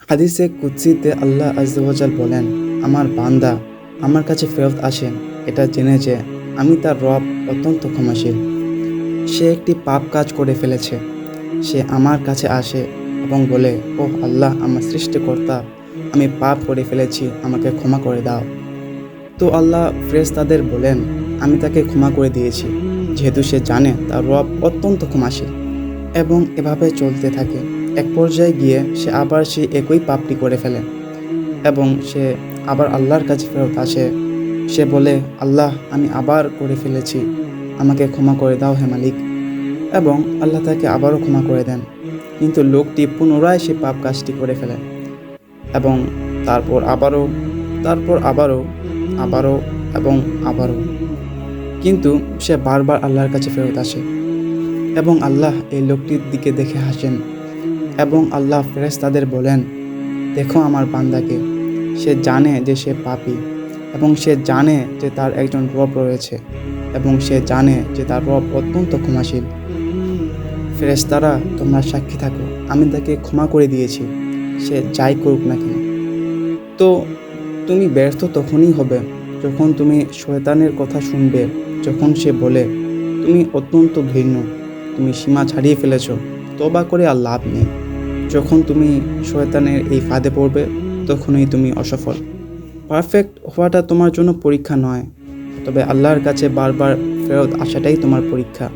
হাদিসে কুদসিতে আল্লাহ আযজা ওয়া জাল বলেন, আমার বান্দা আমার কাছে ফেরত আসেন এটা জেনে যে আমি তার রব অত্যন্ত ক্ষমাশীল। সে একটি পাপ কাজ করে ফেলেছে, সে আমার কাছে আসে এবং বলে, ওহ আল্লাহ, আমার সৃষ্টিকর্তা, আমি পাপ করে ফেলেছি, আমাকে ক্ষমা করে দাও। তো আল্লাহ ফেরেশতাদের বলেন, আমি তাকে ক্ষমা করে দিয়েছি, যেহেতু সে জানে তার রব অত্যন্ত ক্ষমাশীল। এবং এভাবে চলতে থাকে। এক পর্যায়ে গিয়ে সে আবার সেই একই পাপটি করে ফেলে এবং সে আবার আল্লাহর কাছে ফেরত আসে। সে বলে, আল্লাহ, আমি আবার করে ফেলেছি, আমাকে ক্ষমা করে দাও হে মালিক। এবং আল্লাহ তাকে আবারও ক্ষমা করে দেন। কিন্তু লোকটি পুনরায় সে পাপ কাজটি করে ফেলে এবং তারপর আবারও, আবারও, আবারও এবং আবারও। কিন্তু সে বারবার আল্লাহর কাছে ফেরত আসে এবং আল্লাহ এই লোকটির দিকে দেখে হাসেন এবং আল্লাহ ফেরেশতাদের বলেন, দেখো আমার বান্দাকে, সে জানে যে সে পাপী এবং সে জানে যে তার একজন রব রয়েছে এবং সে জানে যে তার রব অত্যন্ত ক্ষমাশীল। ফেরেশতারা, তোমরা সাক্ষী থাকো, আমি তাকে ক্ষমা করে দিয়েছি, সে যাই করুক না কেন। তো তুমি ব্যর্থ তখনই হবে যখন তুমি শয়তানের কথা শুনবে, যখন সে বলে তুমি অত্যন্ত ঘৃণ্য, তুমি সীমা ছাড়িয়ে ফেলেছ, তওবা করে আর লাভ নেই। যখন তুমি শয়তানের এই ফাঁদে পড়বে, তখনই তুমি অসফল। পারফেক্ট হওয়াটা তোমার জন্য পরীক্ষা নয়, তবে আল্লাহর কাছে বারবার ফেরত আসাটাই তোমার পরীক্ষা।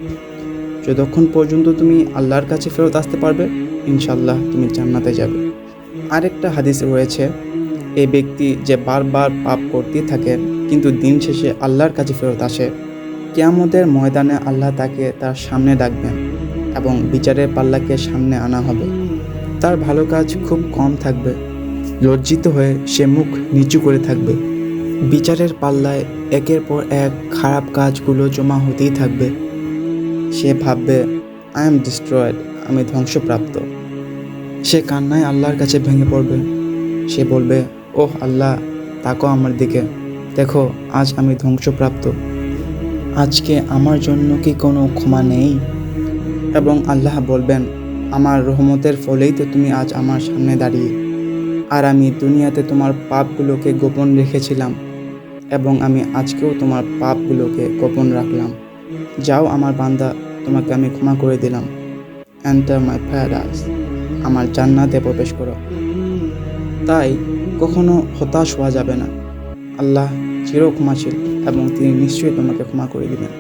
যতক্ষণ পর্যন্ত তুমি আল্লাহর কাছে ফেরত আসতে পারবে, ইনশাল্লাহ তুমি জান্নাতে যাবে। আরেকটা হাদিস রয়েছে, এই ব্যক্তি যে বারবার পাপ করতে থাকে কিন্তু দিন শেষে আল্লাহর কাছে ফেরত আসে, কিয়ামতের ময়দানে আল্লাহ তাকে তার সামনে ডাকবেন এবং বিচারের পাল্লাকে সামনে আনা হবে। তার ভালো কাজ খুব কম থাকবে, লজ্জিত হয়ে সে মুখ নিচু করে থাকবে। বিচারের পাল্লায় একের পর এক খারাপ কাজগুলো জমা হতেই থাকবে। সে ভাববে, আই এম ডিস্ট্রয়েড, আমি ধ্বংসপ্রাপ্ত। সে কান্নায় আল্লাহর কাছে ভেঙে পড়বে। সে বলবে, ওহ আল্লাহ, তাকাও আমার দিকে, দেখো আজ আমি ধ্বংসপ্রাপ্ত, আজকে আমার জন্য কি কোনো ক্ষমা নেই? এবং আল্লাহ বলবেন, আমার রহমতের ফলেই তো তুমি আজ আমার সামনে দাঁড়িয়ে, আর আমি দুনিয়াতে তোমার পাপগুলোকে গোপন রেখেছিলাম এবং আমি আজকেও তোমার পাপগুলোকে গোপন রাখলাম। যাও আমার বান্দা, তোমাকে আমি ক্ষমা করে দিলাম, এন্টার মাই প্যারাডাইস, আমার জান্নাতে প্রবেশ করো। তাই কখনো হতাশ হওয়া যাবে না। আল্লাহ চির ক্ষমাশীল এবং তিনি নিশ্চয়ই তোমাকে ক্ষমা করে দিবেন।